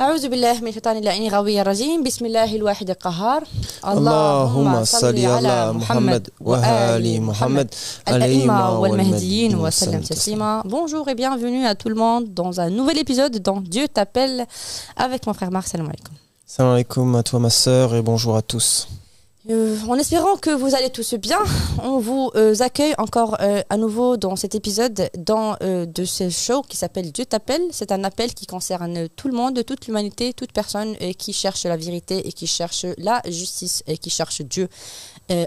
أعوذ بالله من الشيطان اللعين الغوي الرجيم بسم الله الواحد القهار اللهم صل على محمد وآل محمد الأئمة والمهديين وسلم تسليما. Bonjour et bienvenue à tout le monde dans un nouvel épisode dont Dieu t'appelle avec mon frère Marc. Salam alaikum. Salam alaikum à toi ma sœur et bonjour à tous. En espérant que vous allez tous bien, on vous accueille encore à nouveau dans cet épisode de ce show qui s'appelle Dieu t'appelle. C'est un appel qui concerne tout le monde, toute l'humanité, toute personne qui cherche la vérité et qui cherche la justice et qui cherche Dieu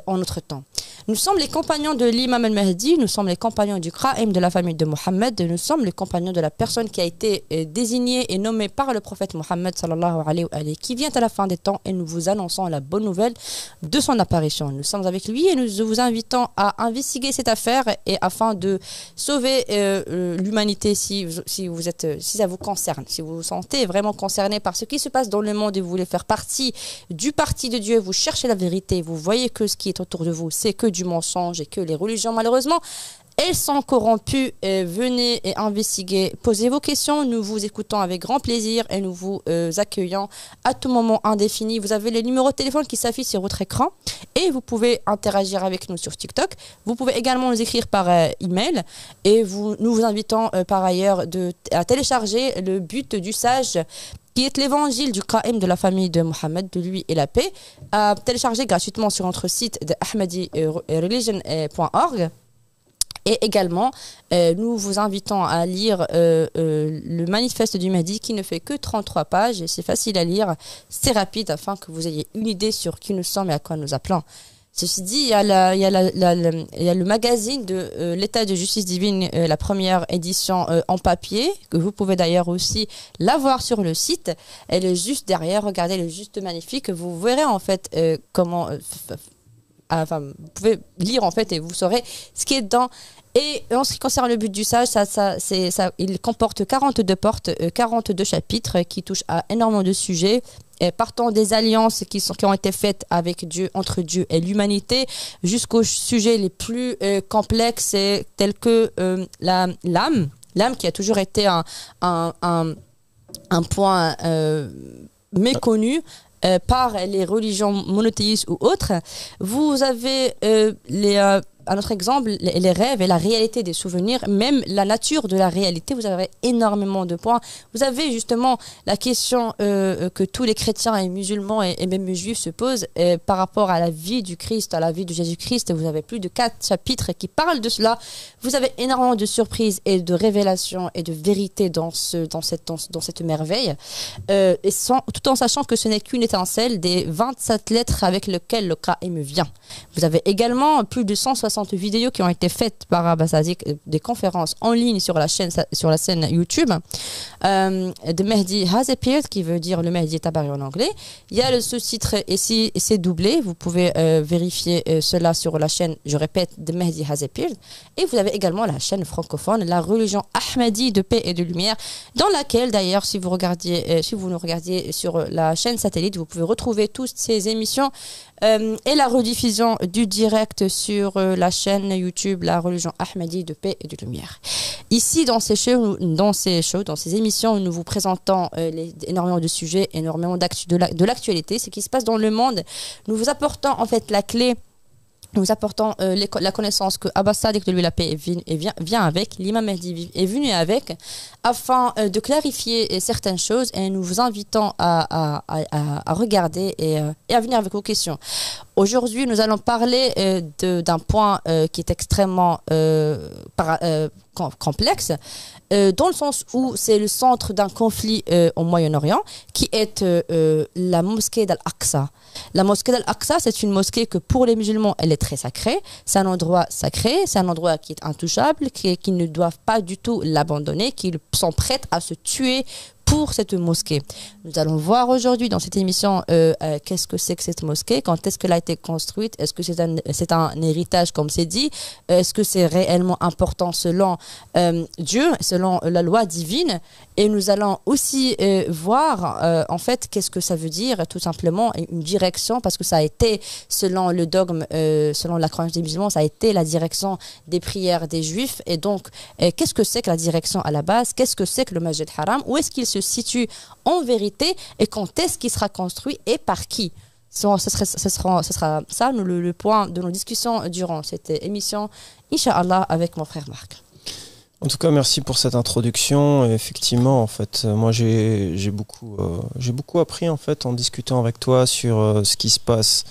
en notre temps. Nous sommes les compagnons de l'imam al-Mahdi, nous sommes les compagnons du Qa'im de la famille de Mohammed, nous sommes les compagnons de la personne qui a été désignée et nommée par le prophète Mohammed sallallahu alayhi wa alayhi, qui vient à la fin des temps, et nous vous annonçons la bonne nouvelle de son apparition. Nous sommes avec lui et nous vous invitons à investiguer cette affaire et afin de sauver l'humanité si ça vous concerne, si vous vous sentez vraiment concerné par ce qui se passe dans le monde et vous voulez faire partie du parti de Dieu, vous cherchez la vérité, vous voyez que ce qui est autour de vous, c'est que du mensonge et que les religions, malheureusement, elles sont corrompues. Venez et investiguer, posez vos questions, nous vous écoutons avec grand plaisir et nous vous accueillons à tout moment indéfini. Vous avez les numéros de téléphone qui s'affichent sur votre écran et vous pouvez interagir avec nous sur TikTok. Vous pouvez également nous écrire par email et nous vous invitons par ailleurs à télécharger le but du sage, qui est l'évangile du Qa'im de la famille de Mohammed, de lui et la paix, à télécharger gratuitement sur notre site de ahmadiyereligion.org. Et également, nous vous invitons à lire le manifeste du Mahdi qui ne fait que 33 pages. C'est facile à lire, c'est rapide afin que vous ayez une idée sur qui nous sommes et à quoi nous appelons. Ceci dit, il y a le magazine de l'état de justice divine, la première édition en papier, que vous pouvez d'ailleurs aussi la voir sur le site. Elle est juste derrière, regardez, elle est juste magnifique. Vous verrez en fait comment... vous pouvez lire en fait et vous saurez ce qui est dedans. Et en ce qui concerne le but du sage, il comporte 42 portes, 42 chapitres qui touchent à énormément de sujets. Partant des alliances qui ont été faites avec Dieu, entre Dieu et l'humanité, jusqu'aux sujets les plus complexes tels que l'âme qui a toujours été un point méconnu par les religions monothéistes ou autres. Vous avez à notre exemple, les rêves et la réalité des souvenirs, même la nature de la réalité, vous avez énormément de points. Vous avez justement la question que tous les chrétiens et musulmans et même les juifs se posent par rapport à la vie du Christ, à la vie de Jésus-Christ. Vous avez plus de 4 chapitres qui parlent de cela. Vous avez énormément de surprises et de révélations et de vérités dans cette merveille. Tout en sachant que ce n'est qu'une étincelle des 27 lettres avec lesquelles le Qa'im vient. Vous avez également plus de 160 vidéos qui ont été faites par Abbas Sadiq, des conférences en ligne sur la scène YouTube de Mahdi has appeared, qui veut dire le Mahdi est apparu en anglais. Il y a le sous-titre ici, c'est doublé, vous pouvez vérifier cela sur la chaîne, je répète, de Mahdi has appeared. Et vous avez également la chaîne francophone, la religion Ahmadi de paix et de lumière, dans laquelle d'ailleurs si vous nous regardiez sur la chaîne satellite, vous pouvez retrouver toutes ces émissions et la rediffusion du direct sur la chaîne YouTube, la religion Ahmadi de paix et de lumière. Ici, dans ces émissions, nous vous présentons énormément de sujets, énormément de l'actualité, ce qui se passe dans le monde. Nous vous apportons en fait la clé. Nous apportons la connaissance que Abbas Sadiq de lui la paix vient avec, l'imam Mahdi est venu avec, afin de clarifier certaines choses, et nous vous invitons à regarder et à venir avec vos questions. Aujourd'hui, nous allons parler d'un point qui est extrêmement complexe, dans le sens où c'est le centre d'un conflit au Moyen-Orient, qui est la mosquée d'Al-Aqsa. La mosquée d'Al-Aqsa, c'est une mosquée que pour les musulmans, elle est très sacrée. C'est un endroit sacré, c'est un endroit qui est intouchable, qui ne doivent pas du tout l'abandonner, qui sont prêts à se tuer pour cette mosquée. Nous allons voir aujourd'hui dans cette émission qu'est-ce que c'est que cette mosquée, quand est-ce qu'elle a été construite, est-ce que c'est un héritage comme c'est dit, est-ce que c'est réellement important selon Dieu, selon la loi divine, et nous allons aussi voir en fait qu'est-ce que ça veut dire tout simplement, une direction, parce que ça a été selon le dogme, selon la croyance des musulmans, ça a été la direction des prières des juifs, et donc qu'est-ce que c'est que la direction à la base, qu'est-ce que c'est que le Masjid Haram, où est-ce qu'il se se situe en vérité et quand est-ce qu'il sera construit et par qui. Ce sera ça le point de nos discussions durant cette émission, Inch'Allah, avec mon frère Marc. En tout cas, merci pour cette introduction. Et effectivement, en fait, moi, j'ai beaucoup appris en fait en discutant avec toi sur ce qui se passe,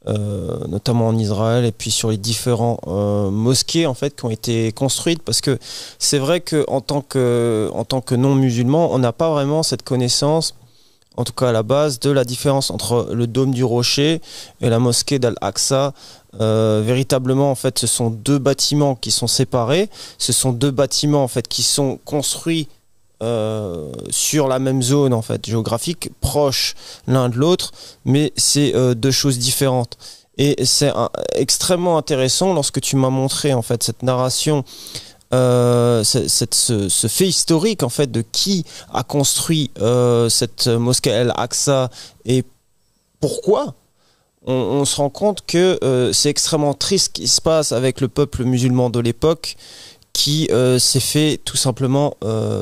notamment en Israël, et puis sur les différents mosquées en fait qui ont été construites. Parce que c'est vrai que en tant que non-musulman, on n'a pas vraiment cette connaissance, en tout cas à la base, de la différence entre le dôme du Rocher et la mosquée d'Al-Aqsa. Véritablement, en fait, ce sont deux bâtiments qui sont séparés. Ce sont deux bâtiments en fait qui sont construits sur la même zone en fait géographique, proches l'un de l'autre, mais c'est deux choses différentes. Et c'est extrêmement intéressant lorsque tu m'as montré en fait cette narration. Ce fait historique en fait de qui a construit cette mosquée Al-Aqsa et pourquoi. On se rend compte que c'est extrêmement triste ce qui se passe avec le peuple musulman de l'époque qui s'est fait tout simplement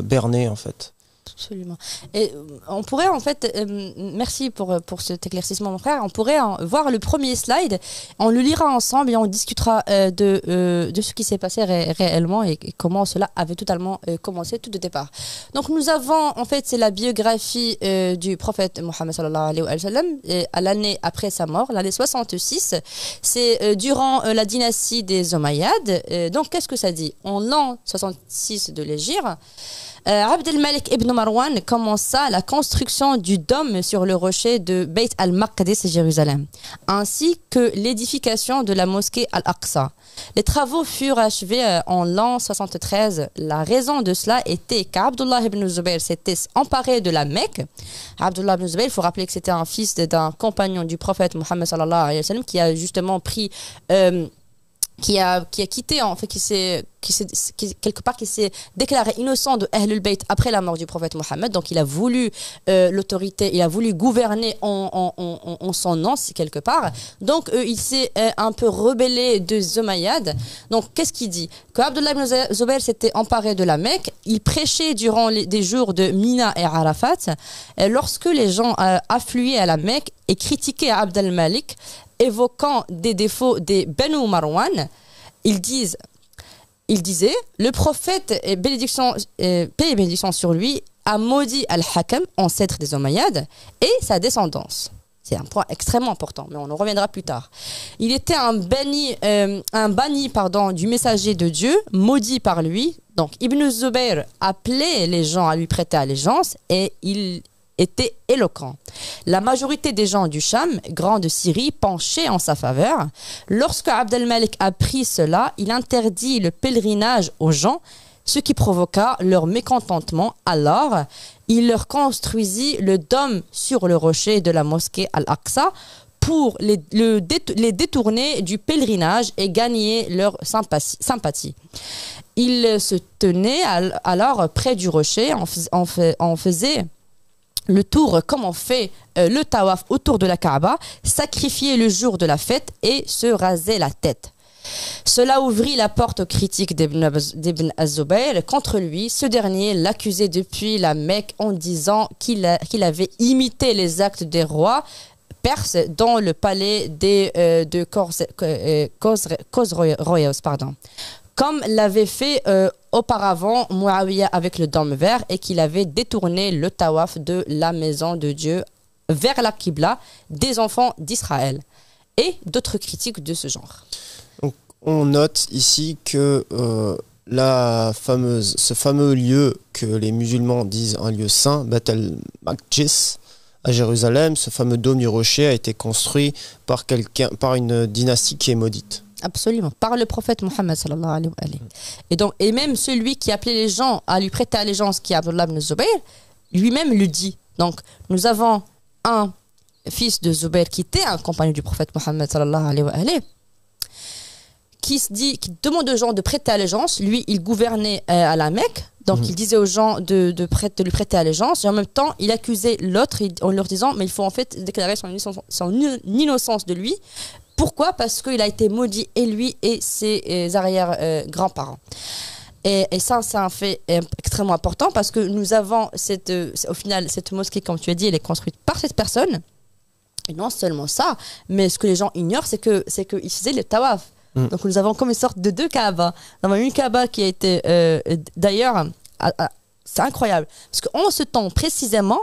berner en fait. Absolument. Et on pourrait en fait, merci pour cet éclaircissement mon frère, on pourrait voir le premier slide, on le lira ensemble et on discutera de ce qui s'est passé réellement et comment cela avait totalement commencé tout de départ. Donc nous avons en fait, c'est la biographie du prophète Mohammed sallallahu alayhi wa sallam à l'année après sa mort, l'année 66, c'est durant la dynastie des Omeyyades. Donc qu'est-ce que ça dit? En l'an 66 de l'Hégire, Abd al-Malik ibn Marwan commença la construction du dôme sur le rocher de Beit al-Maqdis à Jérusalem, ainsi que l'édification de la mosquée Al-Aqsa. Les travaux furent achevés en l'an 73. La raison de cela était qu'Abdullah ibn Zubayr s'était emparé de la Mecque. Abdullah ibn Zubayr, il faut rappeler que c'était un fils d'un compagnon du prophète Mohammed sallallahu alayhi wa sallam qui a justement pris... qui a quitté en fait qui quelque part qui s'est déclaré innocent de Ahlul Bayt après la mort du prophète Mohammed, donc il a voulu l'autorité, il a voulu gouverner en son nom quelque part, donc il s'est un peu rebellé de Omeyyades. Donc qu'est-ce qu'il dit? Que Abdullah ibn Zubayr s'était emparé de la Mecque, il prêchait durant des jours de Mina et Arafat, lorsque les gens affluaient à la Mecque et critiquaient Abd al-Malik évoquant des défauts des Banu Marwan. Il disait, le prophète, paix et bénédiction sur lui, a maudit Al-Hakam, ancêtre des Omeyyades, et sa descendance. C'est un point extrêmement important, mais on en reviendra plus tard. Il était un banni du messager de Dieu, maudit par lui. Donc Ibn Zubayr appelait les gens à lui prêter allégeance et il était éloquent. La majorité des gens du Cham, grand de Syrie, penchaient en sa faveur. Lorsque Abd al-Malik apprit cela, il interdit le pèlerinage aux gens, ce qui provoqua leur mécontentement. Alors, il leur construisit le dôme sur le rocher de la mosquée Al-Aqsa pour les détourner du pèlerinage et gagner leur sympathie. Il se tenait alors près du rocher, on faisait le tour comme on fait le tawaf autour de la Kaaba, sacrifier le jour de la fête et se raser la tête. Cela ouvrit la porte aux critiques d'Ibn az-Zubayr contre lui. Ce dernier l'accusait depuis la Mecque en disant qu'il avait imité les actes des rois perses dans le palais de Khosroès, comme l'avait fait auparavant Muawiyah avec le dôme vert et qu'il avait détourné le tawaf de la maison de Dieu vers la Qibla des enfants d'Israël et d'autres critiques de ce genre. Donc, on note ici que ce fameux lieu que les musulmans disent un lieu saint, Beit al-Maqdis à Jérusalem, ce fameux dôme du rocher a été construit par une dynastie qui est maudite. Absolument, par le prophète Mohammed sallallahu alayhi wa sallam. Et même celui qui appelait les gens à lui prêter allégeance, qui est Abdullah ibn Zubayr, lui-même le dit. Donc, nous avons un fils de Zubayr qui était un compagnon du prophète Mohammed sallallahu alayhi wa sallam, qui demande aux gens de prêter allégeance. Lui, il gouvernait à la Mecque, donc il disait aux gens de lui prêter allégeance, et en même temps, il accusait l'autre en leur disant, mais il faut en fait déclarer son innocence de lui. Pourquoi? Parce qu'il a été maudit, et lui et ses arrière-grands-parents. Et ça, c'est un fait extrêmement important parce que nous avons au final, cette mosquée, comme tu as dit, elle est construite par cette personne. Et non seulement ça, mais ce que les gens ignorent, c'est qu'ils faisaient le tawaf. Donc nous avons comme une sorte de deux Kaaba. Nous avons une Kaaba qui a été, d'ailleurs, c'est incroyable. Parce qu'en ce temps précisément,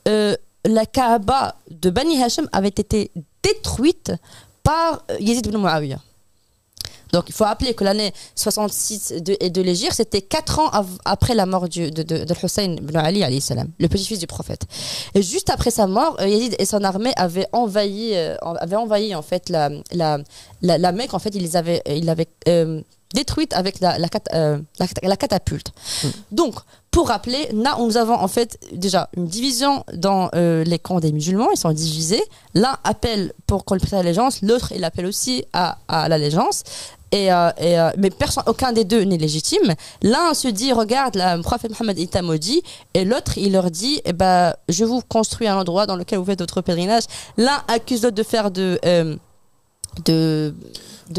la Kaaba de Bani Hashim avait été détruite par Yazid ibn Muawiyah. Donc il faut rappeler que l'année 66 de l'Hégire, c'était 4 ans après la mort de Hussein ibn Ali, alayhi salam, le petit-fils du prophète. Et juste après sa mort, Yazid et son armée avaient envahi en fait la Mecque. En fait, il l'avait détruite avec la catapulte. Donc, pour rappeler, là, nous avons en fait déjà une division dans les camps des musulmans. Ils sont divisés. L'un appelle pour qu'on lui prête l'allégeance, l'autre il appelle aussi à l'allégeance. Mais aucun des deux n'est légitime. L'un se dit, regarde, le prophète Mohammed est un maudit, et l'autre il leur dit, je vous construis un endroit dans lequel vous faites votre pèlerinage. L'un accuse l'autre de faire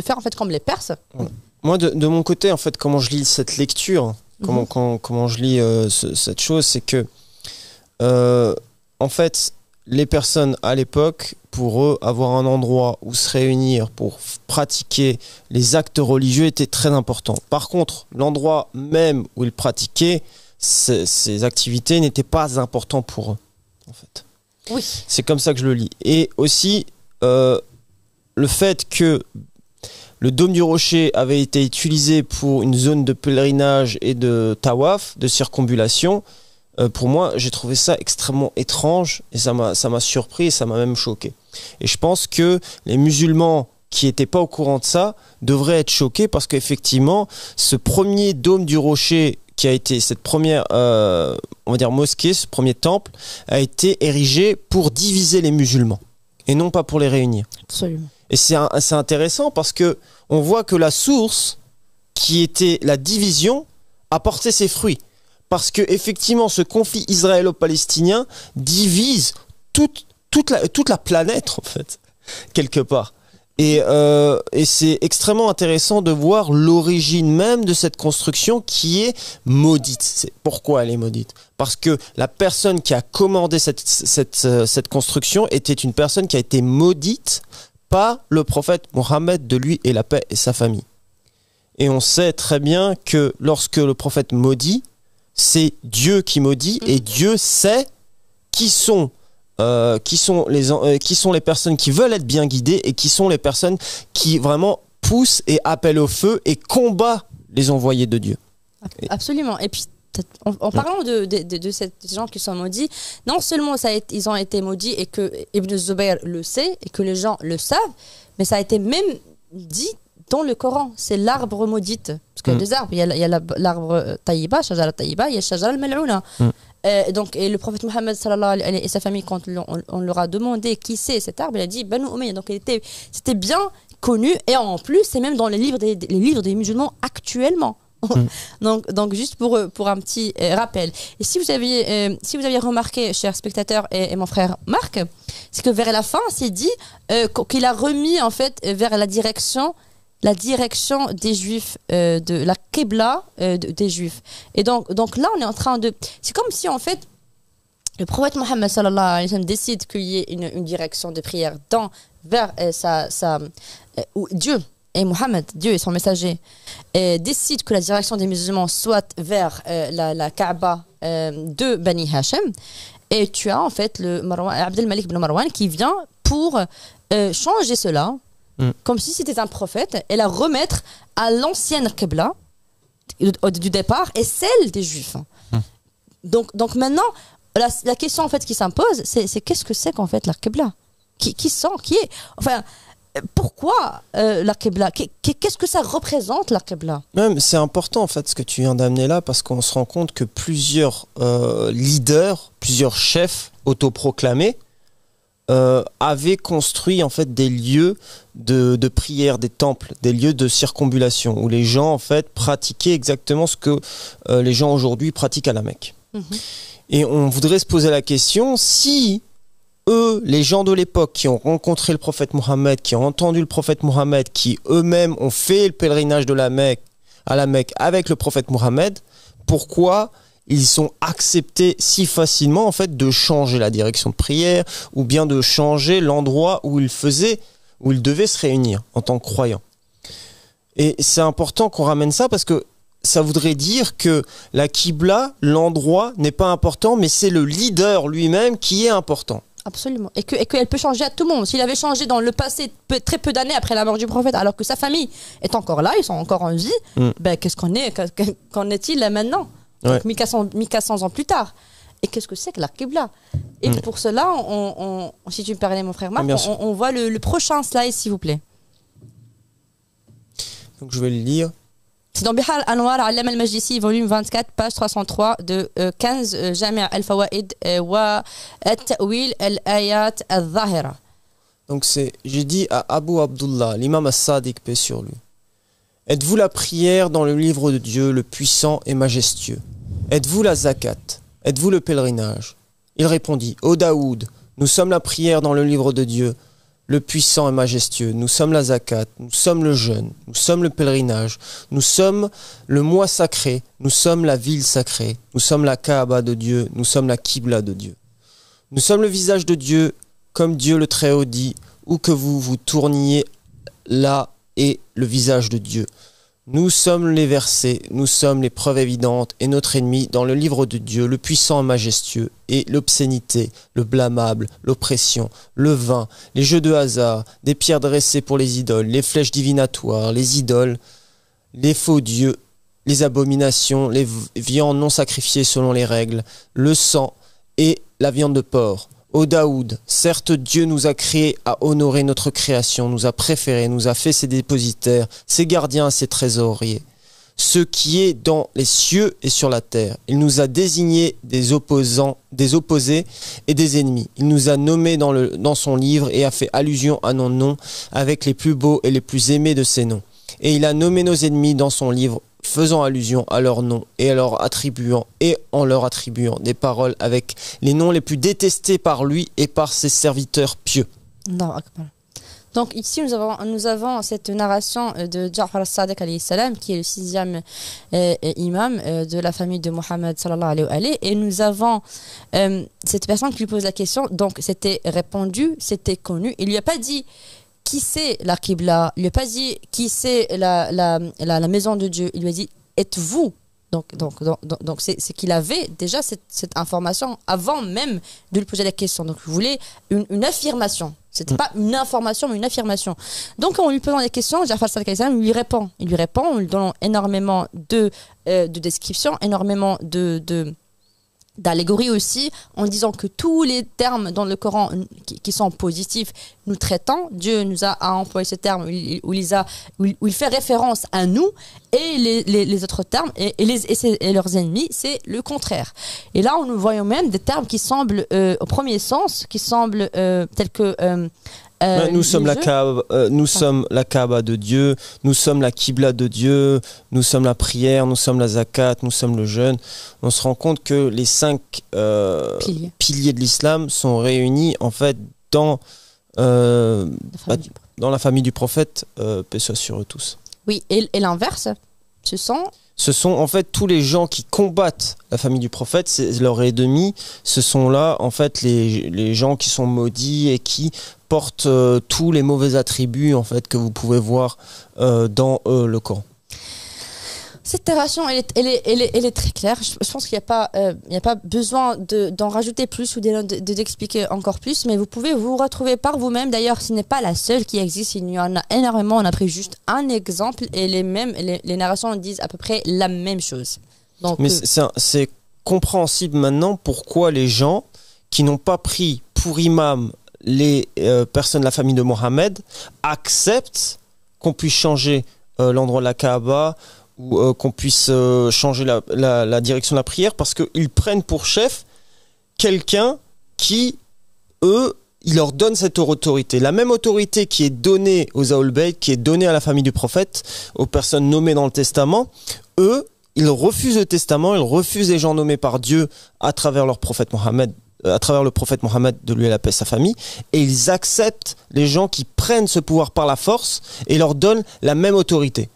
faire en fait comme les Perses. Moi, de mon côté, en fait, comment je lis cette lecture, comment je lis cette chose, c'est que, en fait, les personnes à l'époque, pour eux, avoir un endroit où se réunir pour pratiquer les actes religieux était très important. Par contre, l'endroit même où ils pratiquaient ces activités n'était pas important pour eux, en fait. Oui. C'est comme ça que je le lis. Et aussi, le fait que le dôme du rocher avait été utilisé pour une zone de pèlerinage et de tawaf, de circumambulation. Pour moi, j'ai trouvé ça extrêmement étrange et ça m'a surpris et ça m'a même choqué. Et je pense que les musulmans qui n'étaient pas au courant de ça devraient être choqués parce qu'effectivement, ce premier dôme du rocher qui a été cette première, on va dire mosquée, ce premier temple, a été érigé pour diviser les musulmans et non pas pour les réunir. Absolument. Et c'est intéressant parce que on voit que la source, qui était la division, a porté ses fruits. Parce que effectivement, ce conflit israélo-palestinien divise toute la planète, en fait, quelque part. Et c'est extrêmement intéressant de voir l'origine même de cette construction qui est maudite. Pourquoi elle est maudite? Parce que la personne qui a commandé cette construction était une personne qui a été maudite par le prophète Mohammed, de lui et la paix et sa famille. Et on sait très bien que lorsque le prophète maudit, c'est Dieu qui maudit et Dieu sait qui sont les personnes qui veulent être bien guidées et qui sont les personnes qui vraiment poussent et appellent au feu et combattent les envoyés de Dieu. Absolument. Et puis en parlant de ces gens qui sont maudits, non seulement ils ont été maudits et que Ibn Zubayr le sait et que les gens le savent, mais ça a été même dit dans le Coran. C'est l'arbre maudite. Parce qu'il y a deux arbres. Il y a l'arbre Taïba, Shajara Taïba, il y a Shajara al-Mal'ouna. Et le prophète Mohammed sallallahu alayhi wa sallam et sa famille, quand on leur a demandé qui c'est cet arbre, il a dit Banu Umayya. Donc c'était bien connu, et en plus c'est même dans les livres des musulmans actuellement. Donc juste pour un petit rappel. Et si vous aviez remarqué, chers spectateurs et mon frère Marc, c'est que vers la fin c'est dit qu'il a remis en fait vers la direction des Juifs, de la Qibla des Juifs. Et donc là, on est en train de... C'est comme si, en fait, le prophète Mohammed sallallahu alayhi wa sallam décide qu'il y ait une direction de prière vers Dieu. Et Mohammed, Dieu et son messager, décide que la direction des musulmans soit vers la Kaaba de Bani Hashim. Et tu as, en fait, Abdel Malik ibn Marwan qui vient pour changer cela, comme si c'était un prophète, et la remettre à l'ancienne Qibla du départ et celle des Juifs. Donc maintenant, la question en fait qui s'impose, c'est qu'est-ce que c'est qu'en fait la Qibla? Qui est? Enfin, pourquoi la Qibla? Qu'est-ce que ça représente la Qibla? C'est important en fait ce que tu viens d'amener là, parce qu'on se rend compte que plusieurs leaders, plusieurs chefs autoproclamés avaient construit en fait des lieux de prière, des temples, des lieux de circumambulation où les gens en fait pratiquaient exactement ce que les gens aujourd'hui pratiquent à la Mecque. Et on voudrait se poser la question, si eux, les gens de l'époque qui ont rencontré le prophète Mohammed, qui ont entendu le prophète Mohammed, qui eux-mêmes ont fait le pèlerinage de la Mecque, à la Mecque avec le prophète Mohammed, pourquoi ils sont acceptés si facilement en fait de changer la direction de prière ou bien de changer l'endroit où ils devaient se réunir en tant que croyants. Et c'est important qu'on ramène ça parce que ça voudrait dire que la Qibla, l'endroit n'est pas important, mais c'est le leader lui-même qui est important. Absolument. Et qu'elle peut changer à tout moment. S'il avait changé dans le passé, très peu d'années après la mort du prophète, alors que sa famille est encore là, ils sont encore en vie, ben, qu'en est-il là maintenant? Donc, 1400 ans plus tard. Et qu'est-ce que c'est que la Qibla? Et pour cela, si tu me permets, mon frère Marc, on voit le prochain slide, s'il vous plaît. Donc je vais le lire. C'est dans Bihar al-Anwar al-Allama al-Majlisi, volume 24, page 303 de 15 Jami' al-Fawaid wa at-Ta'wil al-Ayat al-Zahira. Donc j'ai dit à Abu Abdullah, l'imam as-Sadiq, paix sur lui. Êtes-vous la prière dans le livre de Dieu, le puissant et majestueux? Êtes-vous la zakat? Êtes-vous le pèlerinage? Il répondit, ô Daoud, nous sommes la prière dans le livre de Dieu, le puissant et majestueux. Nous sommes la zakat, nous sommes le jeûne, nous sommes le pèlerinage, nous sommes le mois sacré, nous sommes la ville sacrée, nous sommes la Kaaba de Dieu, nous sommes la Qibla de Dieu. Nous sommes le visage de Dieu, comme Dieu le Très-Haut dit, où que vous vous tourniez, là est le visage de Dieu. Nous sommes les versets, nous sommes les preuves évidentes, et notre ennemi dans le livre de Dieu, le puissant et majestueux, et l'obscénité, le blâmable, l'oppression, le vin, les jeux de hasard, des pierres dressées pour les idoles, les flèches divinatoires, les idoles, les faux dieux, les abominations, les viandes non sacrifiées selon les règles, le sang et la viande de porc. Ô Daoud, certes Dieu nous a créés à honorer notre création, nous a préférés, nous a fait ses dépositaires, ses gardiens, ses trésoriers. Ce qui est dans les cieux et sur la terre. Il nous a désignés des opposés et des ennemis. Il nous a nommés dans son livre et a fait allusion à nos noms avec les plus beaux et les plus aimés de ses noms. Et il a nommé nos ennemis dans son livre, faisant allusion à leurs noms et en leur attribuant des paroles avec les noms les plus détestés par lui et par ses serviteurs pieux. Non, donc ici nous avons cette narration de Ja'far as-Sadiq alayhi salam, qui est le 6e imam de la famille de Mohammed sallallahu alayhi wa, et nous avons cette personne qui lui pose la question. Donc c'était répondu, c'était connu. Il lui a pas dit qui c'est la Qibla, il lui a pas dit qui c'est la maison de Dieu, il lui a dit êtes-vous. Donc c'est qu'il avait déjà cette information avant même de lui poser la question. Donc il voulait une affirmation. C'était pas une information, mais une affirmation. Donc en lui posant des questions, Ja'far al-Sadiq il lui répond. Il lui lui donnant énormément de descriptions, énormément d'allégories aussi, en disant que tous les termes dans le Coran qui sont positifs, nous traitons, Dieu nous a employé ce terme où il fait référence à nous, et les autres termes et leurs ennemis, c'est le contraire. Et là, nous voyons même des termes qui semblent, au premier sens, qui semblent tels que nous sommes la Kaaba de Dieu, nous sommes la Qibla de Dieu, nous sommes la prière, nous sommes la zakat, nous sommes le jeûne. On se rend compte que les 5 piliers de l'islam sont réunis en fait dans la famille du prophète, paix soit sur eux tous. Oui, et l'inverse, ce sont en fait tous les gens qui combattent la famille du prophète, c'est leur ennemi. Ce sont là en fait les gens qui sont maudits et qui portent tous les mauvais attributs en fait que vous pouvez voir dans le Coran. Cette narration, elle est très claire. Je pense qu'il n'y a pas besoin d'en rajouter plus ou d'expliquer encore plus, mais vous pouvez vous retrouver par vous-même. D'ailleurs, ce n'est pas la seule qui existe, il y en a énormément. On a pris juste un exemple et les narrations disent à peu près la même chose. Donc, mais c'est compréhensible maintenant pourquoi les gens qui n'ont pas pris pour imam les personnes de la famille de Mohammed acceptent qu'on puisse changer l'endroit de la Kaaba, ou qu'on puisse changer la direction de la prière, parce qu'ils prennent pour chef quelqu'un qui, il leur donne cette autorité. La même autorité qui est donnée aux Ahl Bayt, qui est donnée à la famille du prophète, aux personnes nommées dans le testament, ils refusent le testament, ils refusent les gens nommés par Dieu à travers leur prophète Mohammed, à travers le prophète Mohammed, de lui à la paix, sa famille, et ils acceptent les gens qui prennent ce pouvoir par la force et leur donnent la même autorité.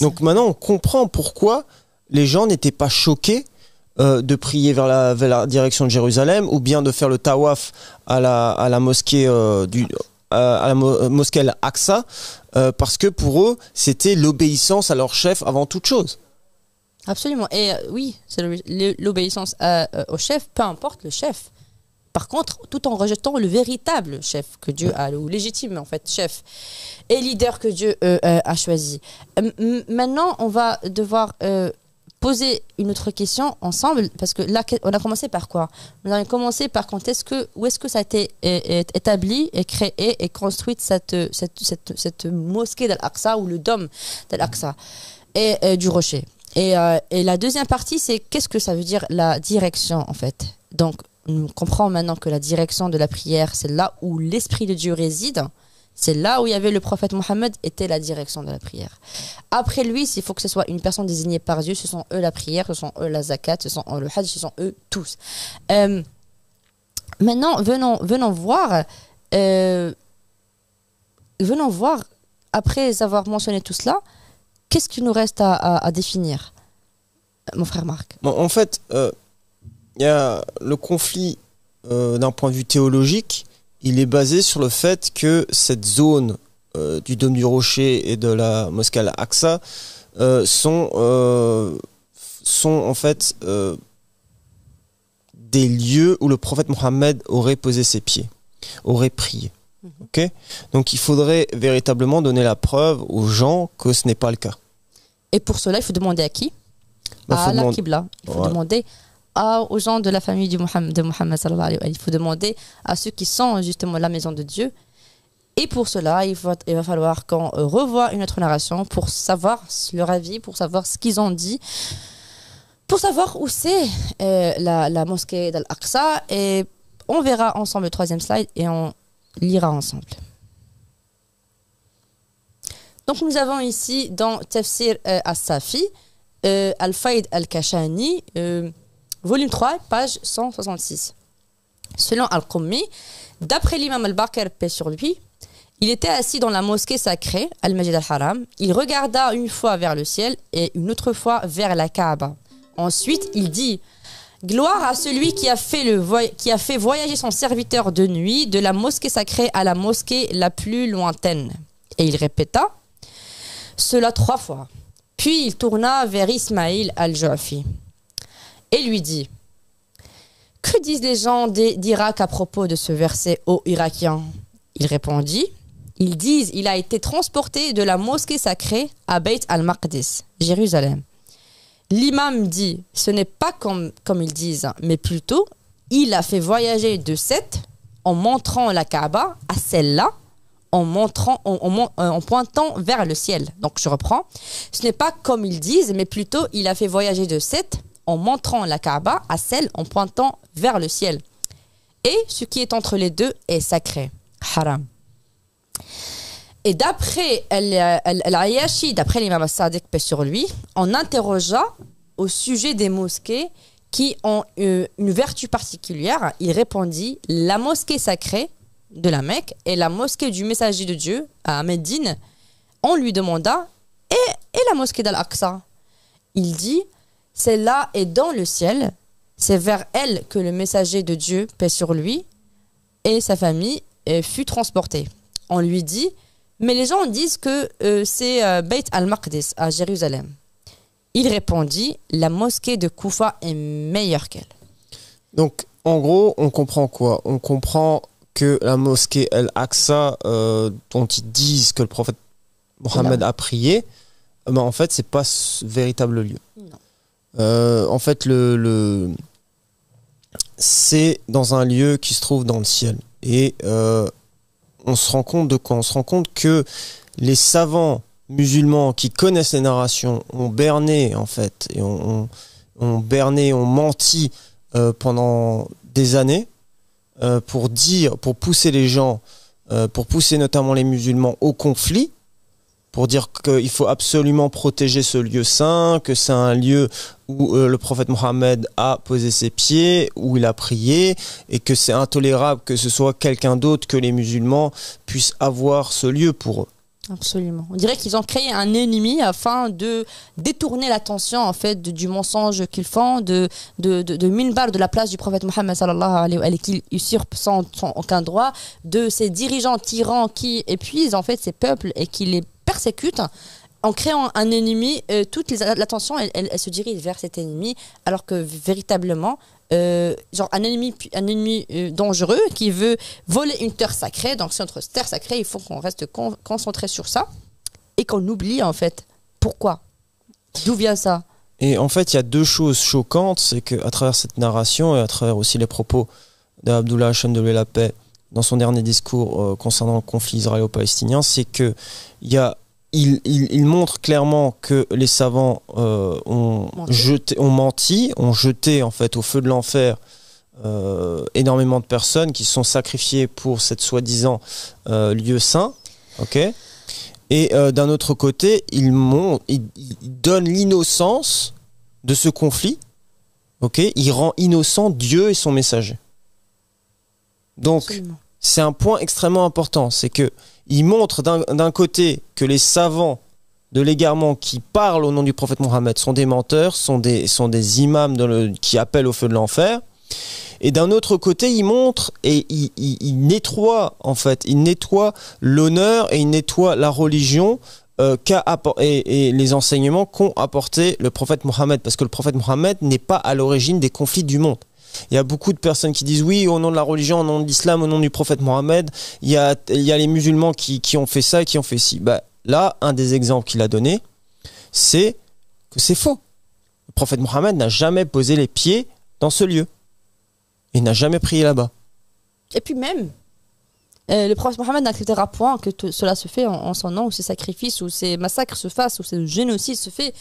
Donc maintenant, on comprend pourquoi les gens n'étaient pas choqués de prier vers la direction de Jérusalem ou bien de faire le tawaf à la mosquée mosquée Al-Aqsa parce que pour eux, c'était l'obéissance à leur chef avant toute chose. Absolument. Et oui, c'est l'obéissance au chef, peu importe le chef. Par contre, tout en rejetant le véritable chef que Dieu a, ou légitime en fait, chef et leader que Dieu a choisi. Maintenant, on va devoir poser une autre question ensemble, parce que là, on a commencé par quoi? On a commencé par où est-ce que ça a été établi et créé et construite cette mosquée d'Al-Aqsa ou le dôme d'Al-Aqsa et du rocher. Et la deuxième partie, c'est qu'est-ce que ça veut dire la direction en fait. Donc, on comprend maintenant que la direction de la prière, c'est là où l'Esprit de Dieu réside. C'est là où il y avait le prophète Mohammed, était la direction de la prière. Après lui, s'il faut que ce soit une personne désignée par Dieu, ce sont eux la prière, ce sont eux la zakat, ce sont eux le hajj, ce sont eux tous. Maintenant, venons voir, après avoir mentionné tout cela, qu'est-ce qu'il nous reste à définir, mon frère Marc? Bon, en fait, il y a le conflit d'un point de vue théologique. Il est basé sur le fait que cette zone du Dôme du Rocher et de la mosquée Al-Aqsa sont en fait des lieux où le prophète Mohammed aurait posé ses pieds, aurait prié. Okay. Donc il faudrait véritablement donner la preuve aux gens que ce n'est pas le cas. Et pour cela, il faut demander à qui? À la Qibla. Il faut demander aux gens de la famille de Mohammed sallallahu alayhi wa sallam. Il faut demander à ceux qui sont justement la maison de Dieu. Et pour cela, il va falloir qu'on revoie une autre narration pour savoir leur avis, pour savoir ce qu'ils ont dit, pour savoir où c'est la mosquée d'Al-Aqsa. Et on verra ensemble le troisième slide et on lira ensemble. Donc nous avons ici dans Tafsir As-Safi, Al-Faïd Al-Kashani, volume 3, page 166. Selon Al-Qummi, d'après l'imam Al-Baqir, paix sur lui, il était assis dans la mosquée sacrée, Al-Majid Al-Haram. Il regarda une fois vers le ciel et une autre fois vers la Kaaba. Ensuite, il dit: gloire à celui qui a fait voyager son serviteur de nuit de la mosquée sacrée à la mosquée la plus lointaine. Et il répéta cela 3 fois. Puis il tourna vers Ismaïl al-Ju'fi et lui dit: que disent les gens d'Irak à propos de ce verset, ô Irakiens? Il répondit: ils disent il a été transporté de la mosquée sacrée à Beit al-Maqdis, Jérusalem. L'imam dit: ce n'est pas comme ils disent, mais plutôt il a fait voyager de Seth en montrant la Kaaba à celle-là, en pointant vers le ciel. Donc je reprends: ce n'est pas comme ils disent, mais plutôt il a fait voyager de Seth en montrant la Kaaba à celle en pointant vers le ciel. Et ce qui est entre les deux est sacré, haram. Et d'après Al-Ayashi, d'après l'imam As-Sadiq, paix sur lui, on interrogea au sujet des mosquées qui ont une vertu particulière. Il répondit: la mosquée sacrée de la Mecque et la mosquée du messager de Dieu à Médine. On lui demanda: et la mosquée d'Al-Aqsa? Il dit: celle-là est dans le ciel, c'est vers elle que le messager de Dieu, paix sur lui, et sa famille fut transporté. On lui dit: mais les gens disent que c'est Beit al-Maqdis à Jérusalem. Il répondit: la mosquée de Koufa est meilleure qu'elle. Donc, en gros, on comprend quoi? On comprend que la mosquée Al-Aqsa, dont ils disent que le prophète Mohammed a prié, en fait, c'est pas ce véritable lieu. Non. En fait, c'est dans un lieu qui se trouve dans le ciel. Et on se rend compte de quoi? On se rend compte que les savants musulmans qui connaissent les narrations ont berné, en fait, et ont menti pendant des années pour pousser les gens, pour pousser notamment les musulmans au conflit, pour dire qu'il faut absolument protéger ce lieu saint, que c'est un lieu où le prophète Mohammed a posé ses pieds, où il a prié, et que c'est intolérable que ce soit quelqu'un d'autre que les musulmans puissent avoir ce lieu pour eux. Absolument. On dirait qu'ils ont créé un ennemi afin de détourner l'attention en fait du mensonge qu'ils font, de minbar, de la place du prophète Mohammed sallallahu alayhi wa sallam qu'il usurpe sans aucun droit, de ces dirigeants tyrans qui épuisent en fait ces peuples et qui les persécutent. En créant un ennemi, toute l'attention elle se dirige vers cet ennemi, alors que véritablement genre un ennemi dangereux qui veut voler une terre sacrée. Donc c'est notre terre sacrée, il faut qu'on reste concentré sur ça et qu'on oublie en fait pourquoi, d'où vient ça. Et en fait il y a deux choses choquantes, c'est qu'à travers cette narration et à travers aussi les propos d'Abdullah Hacham de la paix dans son dernier discours concernant le conflit israélo-palestinien, c'est que il montre clairement que les savants ont menti, ont jeté en fait au feu de l'enfer énormément de personnes qui se sont sacrifiées pour cette soi-disant lieu saint, ok. Et d'un autre côté, il donne l'innocence de ce conflit, ok. Il rend innocent Dieu et son messager. Donc, absolument. C'est un point extrêmement important, c'est que il montre d'un côté que les savants de l'égarement qui parlent au nom du prophète Mohammed sont des menteurs, sont des imams qui appellent au feu de l'enfer. Et d'un autre côté, il montre et il nettoie en fait, il nettoie l'honneur et il nettoie la religion et les enseignements qu'ont apporté le prophète Mohammed, parce que le prophète Mohammed n'est pas à l'origine des conflits du monde. Il y a beaucoup de personnes qui disent oui, au nom de la religion, au nom de l'islam, au nom du prophète Mohammed, il y a les musulmans qui ont fait ça et qui ont fait ci. Bah, là, un des exemples qu'il a donné, c'est que c'est faux. Le prophète Mohammed n'a jamais posé les pieds dans ce lieu. Il n'a jamais prié là-bas. Et puis même, le prophète Mohammed n'acceptera point que cela se fait en son nom, ou ces sacrifices, ou ces massacres se fassent, ou ces génocides se fait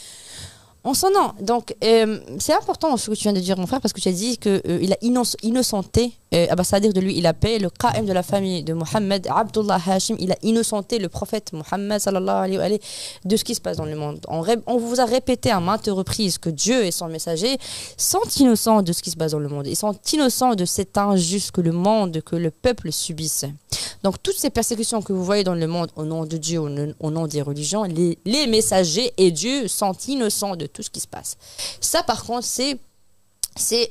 en son nom. Donc, c'est important ce que tu viens de dire, mon frère, parce que tu as dit qu'il a innocenté, c'est-à-dire de lui, il a payé le qa'im de la famille de Mohammed, Abdullah Hashim, il a innocenté le prophète Mohammed sallallahu alayhi wa sallam de ce qui se passe dans le monde. On vous a répété à maintes reprises que Dieu et son messager sont innocents de ce qui se passe dans le monde. Ils sont innocents de cet injuste que le monde, que le peuple subisse. Donc, toutes ces persécutions que vous voyez dans le monde au nom de Dieu, au nom des religions, les messagers et Dieu sont innocents de tout ce qui se passe. Ça, par contre, c'est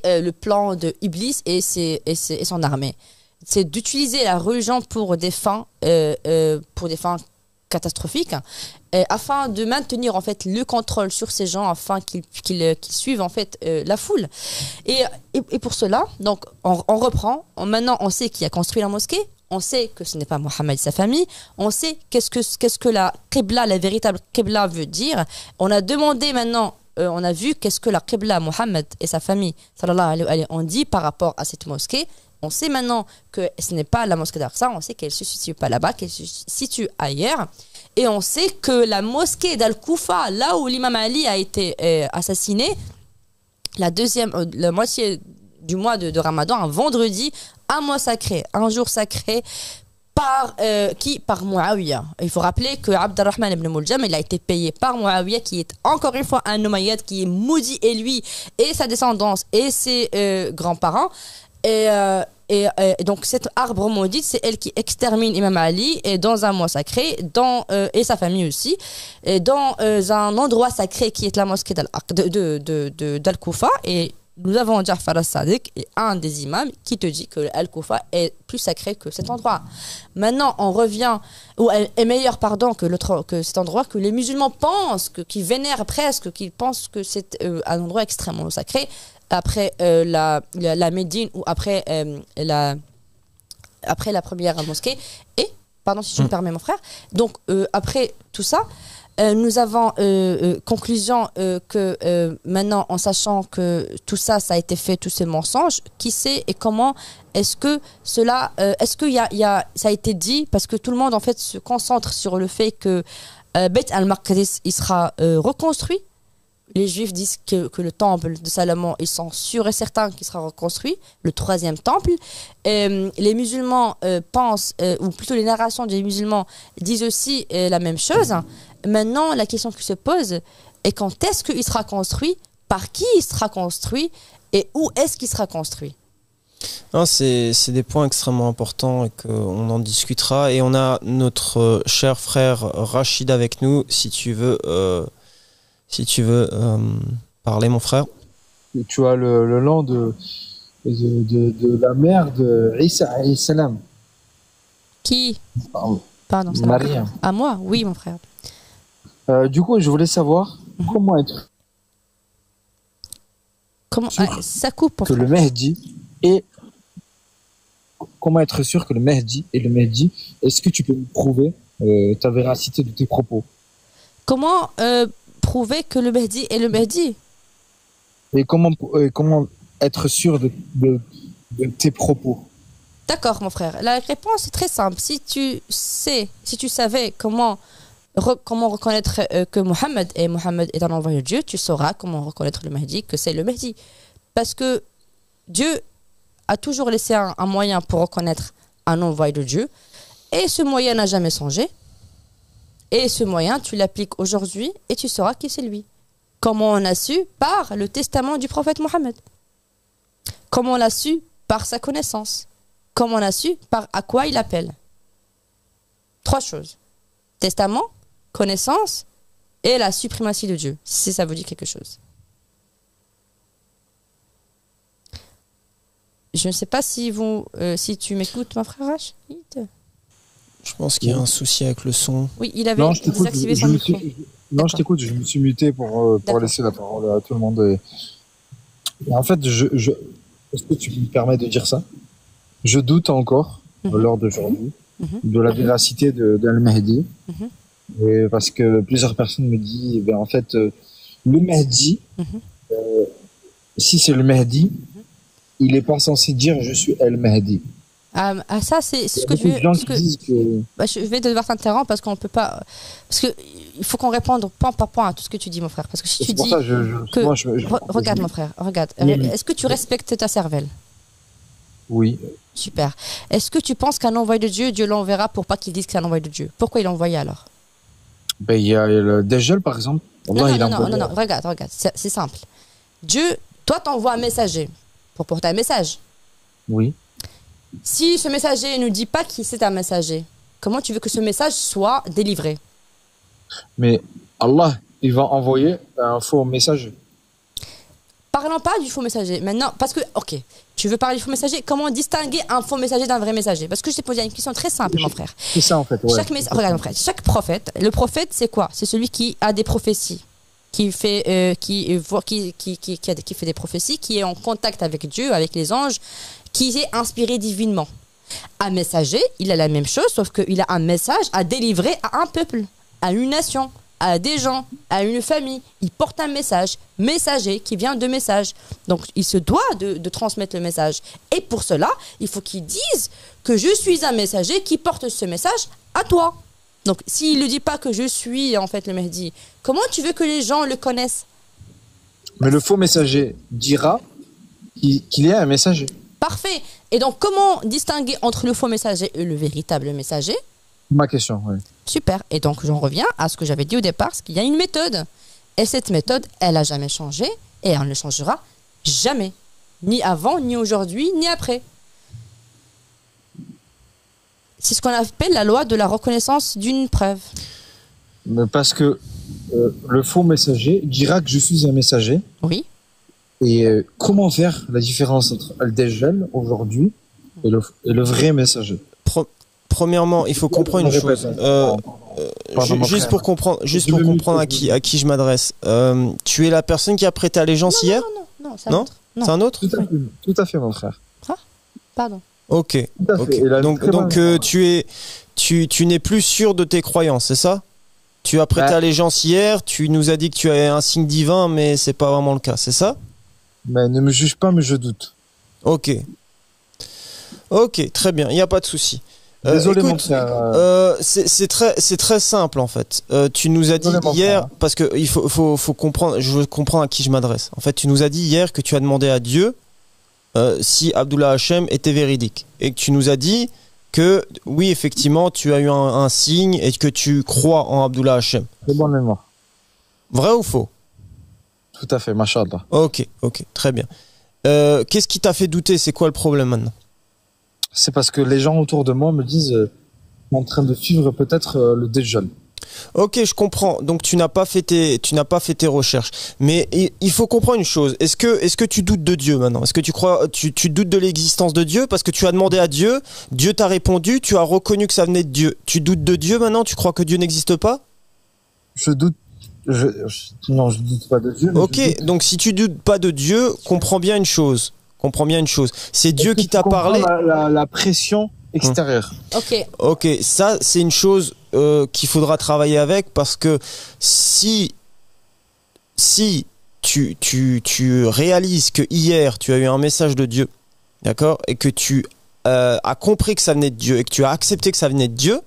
le plan de Iblis et son armée. C'est d'utiliser la religion pour des fins catastrophiques, afin de maintenir en fait le contrôle sur ces gens, afin qu'ils suivent en fait la foule. Et pour cela, donc on reprend. Maintenant, on sait qui a construit la mosquée. On sait que ce n'est pas Mohammed et sa famille. On sait qu'est-ce que la Qibla, la véritable Qibla veut dire. On a demandé maintenant, on a vu qu'est-ce que la Qibla, Mohammed et sa famille, sallallahu alayhi wa sallam, ont dit par rapport à cette mosquée. On sait maintenant que ce n'est pas la mosquée d'Aqsa. On sait qu'elle ne se situe pas là-bas, qu'elle se situe ailleurs. Et on sait que la mosquée d'Al-Koufa, là où l'imam Ali a été assassiné, la moitié du mois de Ramadan, un vendredi, un mois sacré, un jour sacré, par Muawiyah. Il faut rappeler que Abdurrahman ibn Muljam, il a été payé par Muawiyah, qui est encore une fois un Umayyad, qui est maudit, et lui, et sa descendance, et ses grands-parents. Et donc cet arbre maudit, c'est elle qui extermine Imam Ali et dans un mois sacré, et sa famille aussi, et dans un endroit sacré qui est la mosquée d'Al-Koufa. Et nous avons Ja'far as-Sadiq, et un des imams, qui te dit que Al-Koufa est plus sacré que cet endroit. Maintenant, on revient, ou est meilleur, pardon, que cet endroit, que les musulmans pensent, qu'ils vénèrent presque, qu'ils pensent que c'est un endroit extrêmement sacré, après la Médine, ou après la première mosquée. Et, pardon si tu me permets, mon frère, donc après tout ça, nous avons conclusion que maintenant, en sachant que tout ça a été fait, tous ces mensonges, qui sait et comment est-ce que cela, est-ce que ça a été dit, parce que tout le monde en fait se concentre sur le fait que Beit al-Maqdis il sera reconstruit. Les Juifs disent que le temple de Salomon, ils sont sûrs et certains qu'il sera reconstruit, le troisième temple. Les musulmans pensent, ou plutôt les narrations des musulmans disent aussi la même chose. Maintenant, la question qui se pose est quand est-ce qu'il sera construit, par qui il sera construit et où est-ce qu'il sera construit. Non, c'est des points extrêmement importants et qu'on en discutera. Et on a notre cher frère Rachid avec nous, si tu veux parler, mon frère. Et tu as le nom de la mère de Isa alayhi salam. Qui? Pardon. Pardon, ça Maria. va. À moi? Oui, mon frère. Du coup, je voulais savoir comment être Comment ça coupe, mon que frère. le Mahdi est comment être sûr que le Mahdi est le Mahdi. Est-ce que tu peux me prouver ta véracité de tes propos? Comment prouver que le Mahdi est le Mahdi? Et comment être sûr de tes propos? D'accord, mon frère. La réponse est très simple. Si tu savais comment reconnaître que Mohammed est un envoyé de Dieu, tu sauras comment reconnaître le Mahdi, que c'est le Mahdi. Parce que Dieu a toujours laissé un moyen pour reconnaître un envoyé de Dieu. Et ce moyen n'a jamais changé. Et ce moyen, tu l'appliques aujourd'hui et tu sauras qui c'est lui. Comment on a su? Par le testament du prophète Mohammed. Comment on l'a su? Par sa connaissance. Comment on a su? Par à quoi il appelle. 3 choses. Testament, connaissance et la suprématie de Dieu, si ça vous dit quelque chose. Je ne sais pas si tu m'écoutes, mon frère Rachid. Je pense qu'il y a un souci avec le son. Oui, il avait Non, je t'écoute, désactivé son micro. Non, je t'écoute, je me suis muté pour D'accord. laisser la parole à tout le monde. Et en fait, est-ce que tu me permets de dire ça? Je doute encore, lors d'aujourd'hui, de la véracité d'Al-Mahdi. Et parce que plusieurs personnes me disent, ben, en fait, le Mahdi, si c'est le Mahdi, il n'est pas censé dire je suis Al-Mahdi. Ça, c'est ce Il y a que je beaucoup de veux. gens qui disent que... Je vais devoir t'interrompre parce qu'on peut pas. Parce que il faut qu'on réponde point par point à tout ce que tu dis, mon frère. Parce que si tu C'est pour dis ça que moi, regarde, mon frère, regarde. Oui. Est-ce que tu respectes ta cervelle? Oui. Super. Est-ce que tu penses qu'un envoyé de Dieu, Dieu l'enverra pour pas qu'il dise que c'est un envoyé de Dieu? Pourquoi il l'a envoyé alors? Ben, il y a le Dajjal, par exemple. Allah, il a envoyé- Non, regarde. C'est simple. Dieu, toi, t'envoies un messager pour porter un message. Oui. Si ce messager ne dit pas qui c'est un messager, comment tu veux que ce message soit délivré? Mais Allah, il va envoyer un faux message. Parlons pas du faux messager. Maintenant, parce que, ok, tu veux parler du faux messager, comment distinguer un faux messager d'un vrai messager? Parce que je t'ai posé une question très simple, mon frère. C'est ça, en fait. Ouais. Regarde, mon frère, chaque prophète, le prophète, c'est quoi? C'est celui qui a des prophéties, qui fait des prophéties, qui est en contact avec Dieu, avec les anges, qui est inspiré divinement. Un messager, il a la même chose, sauf qu'il a un message à délivrer à un peuple, à une nation, à des gens, à une famille. Il porte un message, messager qui vient de message. Donc, il se doit de transmettre le message. Et pour cela, il faut qu'il dise que je suis un messager qui porte ce message à toi. Donc, s'il ne dit pas que je suis en fait le Mahdi, comment tu veux que les gens le connaissent? Mais le faux messager dira qu'il est un messager. Parfait. Et donc, comment distinguer entre le faux messager et le véritable messager? Ma question, oui. Super. Et donc, j'en reviens à ce que j'avais dit au départ, c'est qu'il y a une méthode. Et cette méthode, elle n'a jamais changé et elle ne changera jamais. Ni avant, ni aujourd'hui, ni après. C'est ce qu'on appelle la loi de la reconnaissance d'une preuve. Mais parce que le faux messager dira que je suis un messager. Oui. Et comment faire la différence entre Al-Dajjal aujourd'hui et le vrai messager? Premièrement, il faut comprendre une chose. Juste pour comprendre à qui je m'adresse. Tu es la personne qui a prêté allégeance hier? Non, c'est un autre. Non. C'est un autre? Tout à fait, mon frère. Ah, pardon. Ok. Tout à fait. Et là, Donc tu n'es plus sûr de tes croyances, c'est ça? Tu as prêté allégeance hier, tu nous as dit que tu as un signe divin, mais c'est pas vraiment le cas, c'est ça? Mais ne me juge pas, mais je doute. Ok, très bien, il n'y a pas de souci. Désolé, écoute, mon frère. c'est très simple en fait. Tu nous as dit Désolé, mon hier, frère. parce que il faut comprendre, je veux comprendre à qui je m'adresse. En fait, tu nous as dit hier que tu as demandé à Dieu si Abdullah Hachem était véridique. Et que tu nous as dit que oui, effectivement, tu as eu un signe et que tu crois en Abdullah Hachem. Très bonne mémoire. Vrai ou faux? Tout à fait, machallah. Ok, très bien. Qu'est-ce qui t'a fait douter? C'est quoi le problème maintenant? C'est parce que les gens autour de moi me disent en train de suivre peut-être le Dajjal. Ok, je comprends. Donc tu n'as pas fait tes recherches. Mais il faut comprendre une chose. Est-ce que tu doutes de Dieu maintenant? Est-ce que tu doutes de l'existence de Dieu parce que tu as demandé à Dieu, Dieu t'a répondu, tu as reconnu que ça venait de Dieu. Tu doutes de Dieu maintenant? Tu crois que Dieu n'existe pas? Je doute. Non, je doute pas de Dieu. Ok, donc si tu doutes pas de Dieu, comprends bien une chose. C'est Dieu qui t'a parlé. La pression extérieure. Ok, ça c'est une chose qu'il faudra travailler avec parce que si tu réalises que hier tu as eu un message de Dieu, d'accord, et que tu as compris que ça venait de Dieu et que tu as accepté que ça venait de Dieu,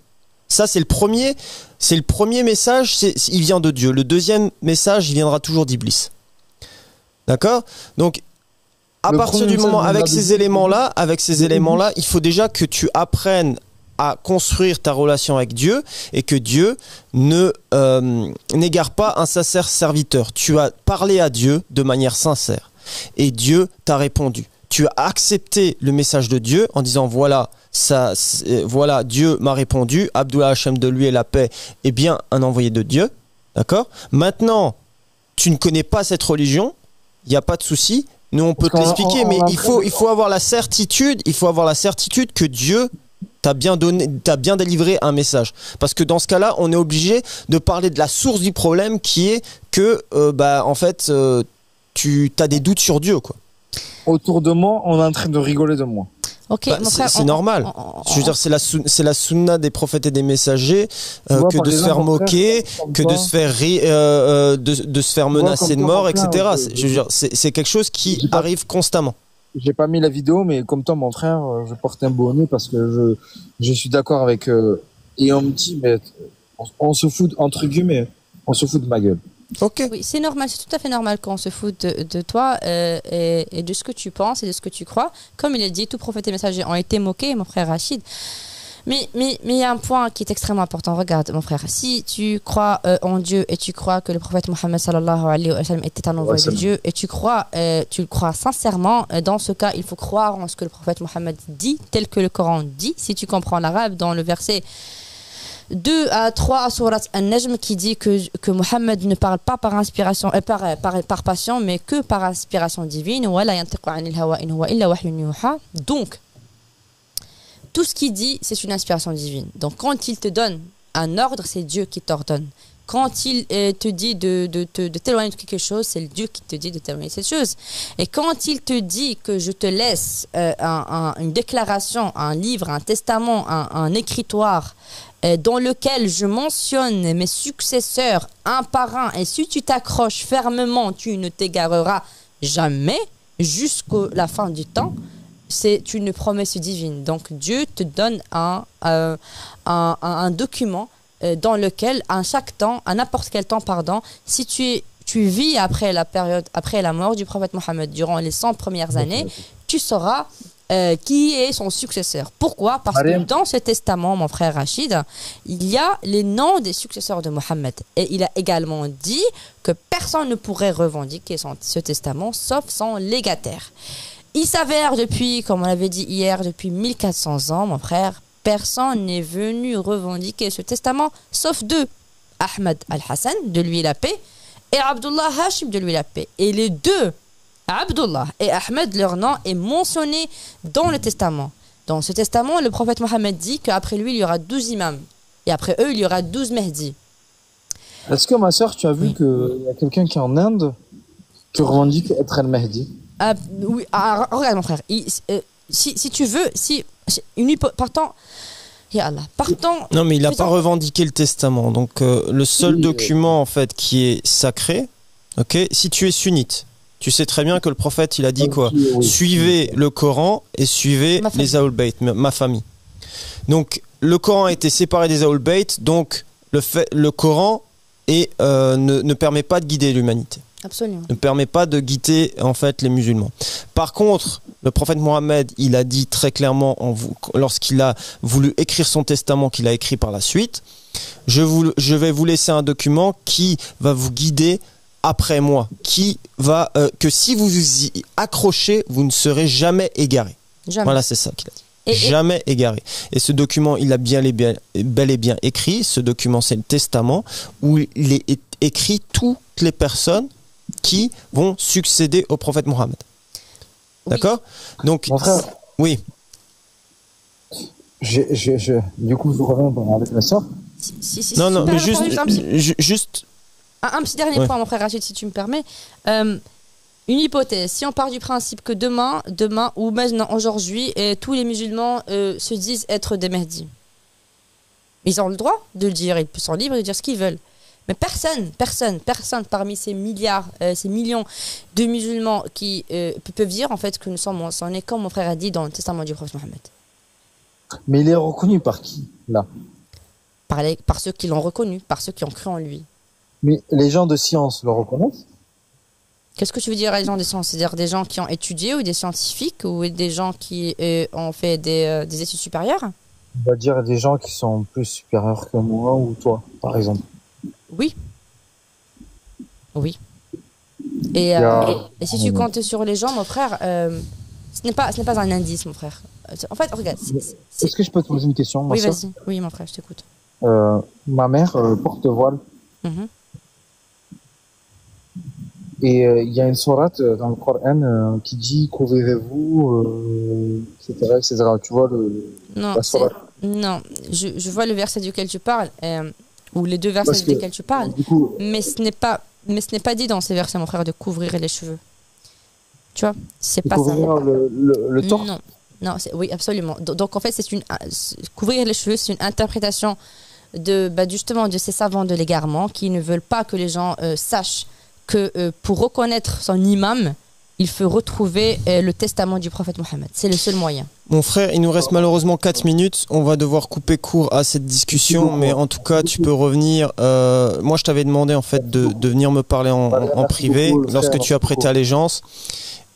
ça c'est le premier message, il vient de Dieu. Le deuxième message, il viendra toujours d'Iblis. D'accord? Donc à partir du moment, avec ces éléments-là, il faut déjà que tu apprennes à construire ta relation avec Dieu et que Dieu n'égare pas un sincère serviteur. Tu as parlé à Dieu de manière sincère et Dieu t'a répondu. Tu as accepté le message de Dieu en disant voilà, Dieu m'a répondu, Abdullah Hachem de lui et la paix est bien un envoyé de Dieu. D'accord? Maintenant, tu ne connais pas cette religion, il n'y a pas de souci. Nous, on peut te l'expliquer, mais il faut avoir la certitude que Dieu t'a bien délivré un message. Parce que dans ce cas-là, on est obligé de parler de la source du problème qui est que, en fait, tu as des doutes sur Dieu, quoi. Autour de moi, on est en train de rigoler de moi. Ok, c'est normal. Je veux dire, c'est la sunna des prophètes et des messagers que de se faire moquer, que de se faire de se faire menacer de mort, etc. Je veux dire, c'est quelque chose qui arrive constamment. J'ai pas mis la vidéo, mais comme toi, mon frère, je porte un bonnet parce que je suis d'accord avec. Et on me dit, mais on se fout entre guillemets, on se fout de ma gueule. Ok. Oui, c'est normal, c'est tout à fait normal qu'on se foute de toi et de ce que tu penses et de ce que tu crois. Comme il est dit, tous prophètes et messagers ont été moqués, mon frère Rachid. Mais il y a un point qui est extrêmement important. Regarde, mon frère, si tu crois en Dieu et tu crois que le prophète Mohammed sallallahu alayhi wa sallam était un envoyé de Dieu et tu le crois sincèrement, dans ce cas, il faut croire en ce que le prophète Mohammed dit, tel que le Coran dit. Si tu comprends l'arabe, dans le verset 2 à 3 à Surat An-Najm qui dit que Mohammed ne parle pas par inspiration, par passion, mais que par inspiration divine. Donc, tout ce qu'il dit, c'est une inspiration divine. Donc, quand il te donne un ordre, c'est Dieu qui t'ordonne. Quand il te dit de t'éloigner de quelque chose, c'est Dieu qui te dit de t'éloigner de cette chose. Et quand il te dit que je te laisse une déclaration, un livre, un testament, un écritoire, dans lequel je mentionne mes successeurs un par un, et si tu t'accroches fermement, tu ne t'égareras jamais jusqu'à la fin du temps, c'est une promesse divine. Donc Dieu te donne un document dans lequel, à chaque temps, à n'importe quel temps, si tu vis après la mort du prophète Mohammed, durant les 100 premières années, tu sauras qui est son successeur. Pourquoi? Parce que dans ce testament, mon frère Rachid, il y a les noms des successeurs de Mohammed. Et il a également dit que personne ne pourrait revendiquer ce testament sauf son légataire. Il s'avère depuis, comme on l'avait dit hier, depuis 1400 ans, mon frère, personne n'est venu revendiquer ce testament sauf deux. Ahmed al-Hassan, de lui la paix, et Abdullah Hashim, de lui la paix. Et les deux, Abdullah et Ahmed, leur nom est mentionné dans le testament. Dans ce testament, le prophète Mohammed dit qu'après lui, il y aura 12 imams. Et après eux, il y aura 12 Mahdi. Est-ce que, ma sœur, tu as vu qu'il y a quelqu'un qui est en Inde qui revendique être al-Mahdi? Oui, regarde mon frère. Si tu veux, partons. Non, mais il n'a pas revendiqué le testament. Donc, le seul document, en fait, qui est sacré, ok, si tu es sunnite, tu sais très bien que le prophète, il a dit quoi? Suivez le Coran et suivez les Ahl Bayt, ma famille. Donc, le Coran a été séparé des Ahl Bayt, donc le Coran ne permet pas de guider l'humanité. Absolument. Ne permet pas de guider en fait les musulmans. Par contre, le prophète Mohammed, il a dit très clairement lorsqu'il a voulu écrire son testament qu'il a écrit par la suite, je vais vous laisser un document qui va vous guider après moi, que si vous vous y accrochez, vous ne serez jamais égaré. Jamais. Voilà, c'est ça qu'il a dit. Jamais égaré. Et ce document, il a bel et bien écrit. Ce document, c'est le testament où il est écrit toutes les personnes qui vont succéder au prophète Mohammed. Oui. D'accord? Donc, mon frère, oui. Du coup, je reviens avec la soeur. Non, mais juste. Un petit dernier point, mon frère Rachid, si tu me permets. Une hypothèse. Si on part du principe que demain ou maintenant aujourd'hui, tous les musulmans se disent être des Mahdi. Ils ont le droit de le dire, ils sont libres de dire ce qu'ils veulent. Mais personne parmi ces milliards, ces millions de musulmans qui peuvent dire en fait que nous sommes mensongers, comme mon frère a dit dans le testament du prophète Mohammed. Mais il est reconnu par qui, là? Par ceux qui l'ont reconnu, par ceux qui ont cru en lui. Mais les gens de science le reconnaissent? Qu'est-ce que tu veux dire les gens de science? C'est-à-dire des gens qui ont étudié ou des scientifiques ou des gens qui ont fait des études supérieures? On va dire des gens qui sont plus supérieurs que moi ou toi, par exemple. Oui. Et si tu comptes sur les gens, mon frère, ce n'est pas un indice, mon frère. En fait, regarde. Est-ce que je peux te poser une question? Oui, vas-y. Oui, mon frère, je t'écoute. Ma mère porte voile. Mm-hmm. Et il y a une sourate dans le Coran qui dit couvrirez-vous, etc. Tu vois la sourate? Non, je vois le verset duquel tu parles, ou les deux versets duquel tu parles, mais ce n'est pas dit dans ces versets, mon frère, de couvrir les cheveux. Tu vois, c'est pas ça. Couvrir le torse? Non, oui, absolument. Donc en fait, couvrir les cheveux, c'est une interprétation justement de ces savants de l'égarement qui ne veulent pas que les gens sachent que pour reconnaître son imam, il faut retrouver le testament du prophète Mohammed. C'est le seul moyen. Mon frère, il nous reste malheureusement 4 minutes. On va devoir couper court à cette discussion, mais en tout cas, tu peux revenir. Moi, je t'avais demandé en fait de venir me parler en privé lorsque tu as prêté allégeance.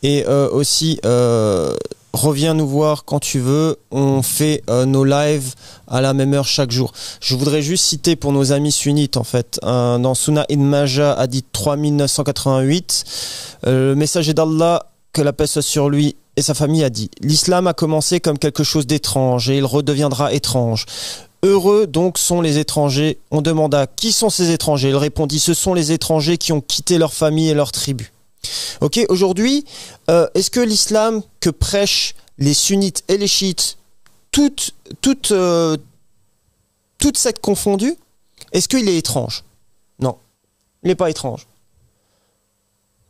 Et aussi, reviens nous voir quand tu veux. On fait nos lives à la même heure chaque jour. Je voudrais juste citer pour nos amis sunnites, en fait, dans Sunnah Ibn Majah, hadith 3988, le messager d'Allah, que la paix soit sur lui et sa famille, a dit: l'islam a commencé comme quelque chose d'étrange et il redeviendra étrange. Heureux donc sont les étrangers. On demanda: qui sont ces étrangers? Il répondit: ce sont les étrangers qui ont quitté leur famille et leur tribu. Ok, aujourd'hui, est-ce que l'islam que prêchent les sunnites et les chiites, toutes sectes confondues, est-ce qu'il est étrange? Non, il n'est pas étrange.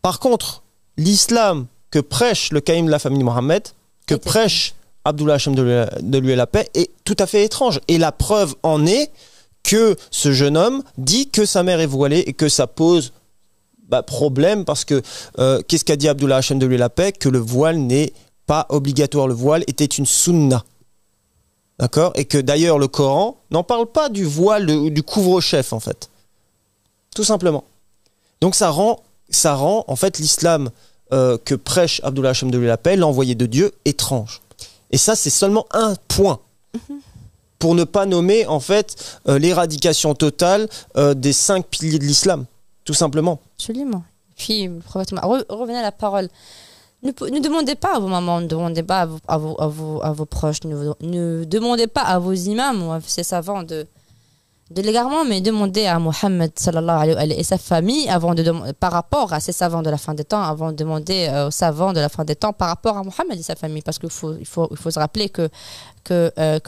Par contre, l'islam que prêche le caïm de la famille Mohammed, que prêche Abdullah Hashem de lui et la paix, est tout à fait étrange. Et la preuve en est que ce jeune homme dit que sa mère est voilée et que ça pose problème, parce que qu'est-ce qu'a dit Abdullah Hashem de lui et la paix? Que le voile n'est pas obligatoire. Le voile était une sunna. D'accord? Et que d'ailleurs le Coran n'en parle pas du voile, du couvre-chef, en fait. Tout simplement. Donc ça rend en fait l'islam que prêche Abdullah Hashem de lui et la paix, l'envoyé de Dieu, étrange. Et ça, c'est seulement un point. Pour ne pas nommer en fait l'éradication totale des 5 piliers de l'islam. Tout simplement. Absolument. Puis, revenez à la parole. Ne demandez pas à vos mamans, ne demandez pas à vos proches, ne demandez pas à vos imams ou à ces savants de l'égarement, mais demandez à Mohammed sallallahu alayhi wa sallam et sa famille par rapport à ces savants de la fin des temps, avant de demander aux savants de la fin des temps par rapport à Mohammed et sa famille, parce qu'il faut se rappeler que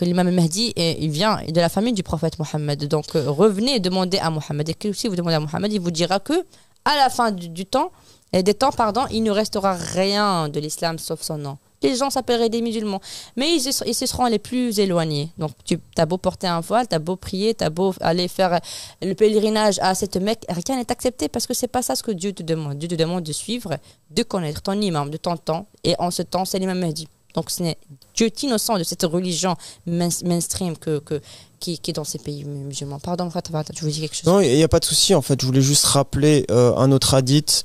l'imam Mahdi il vient de la famille du prophète Mohammed. Donc revenez et demandez à Mohammed, et que si vous demandez à Mohammed, il vous dira que à la fin des temps, il ne restera rien de l'islam sauf son nom. Les gens s'appelleraient des musulmans, mais ils se seront les plus éloignés. Donc tu as beau porter un voile, tu as beau prier, tu as beau aller faire le pèlerinage à cette Mecque, rien n'est accepté, parce que c'est pas ça ce que Dieu te demande. Dieu te demande de suivre, de connaître ton imam, de ton temps, et en ce temps c'est l'imam Mahdi. Donc Dieu est innocent de cette religion mainstream qui est dans ces pays musulmans. Pardon, tu voulais dire quelque chose? Non, il n'y a pas de souci. En fait, je voulais juste rappeler un autre hadith.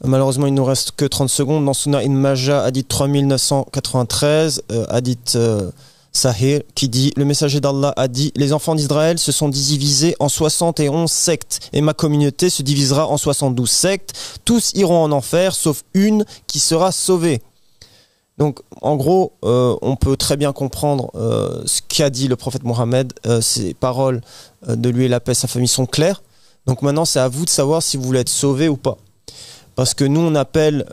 Malheureusement, il ne nous reste que 30 secondes. Dans Sunnah Ibn Majah, hadith 3993, hadith Sahir qui dit: le messager d'Allah a dit, les enfants d'Israël se sont divisés en 71 sectes et ma communauté se divisera en 72 sectes. Tous iront en enfer sauf une qui sera sauvée. Donc en gros, on peut très bien comprendre ce qu'a dit le prophète Mohammed. Ses paroles de lui et la paix, sa famille sont claires. Donc maintenant, c'est à vous de savoir si vous voulez être sauvé ou pas. Parce que nous on appelle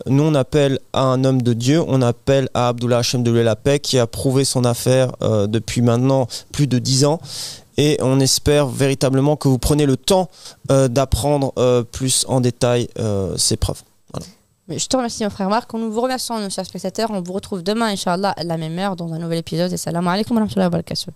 à un homme de Dieu, on appelle à Abdullah Hachem de lui et la paix, qui a prouvé son affaire depuis maintenant plus de 10 ans. Et on espère véritablement que vous prenez le temps d'apprendre plus en détail ces preuves. Voilà. Je te remercie mon frère Marc. Nous vous remercions nos chers spectateurs. On vous retrouve demain, Inch'Allah, à la même heure dans un nouvel épisode. Et salam alaikum wa rahmatullahi wa barakatuh.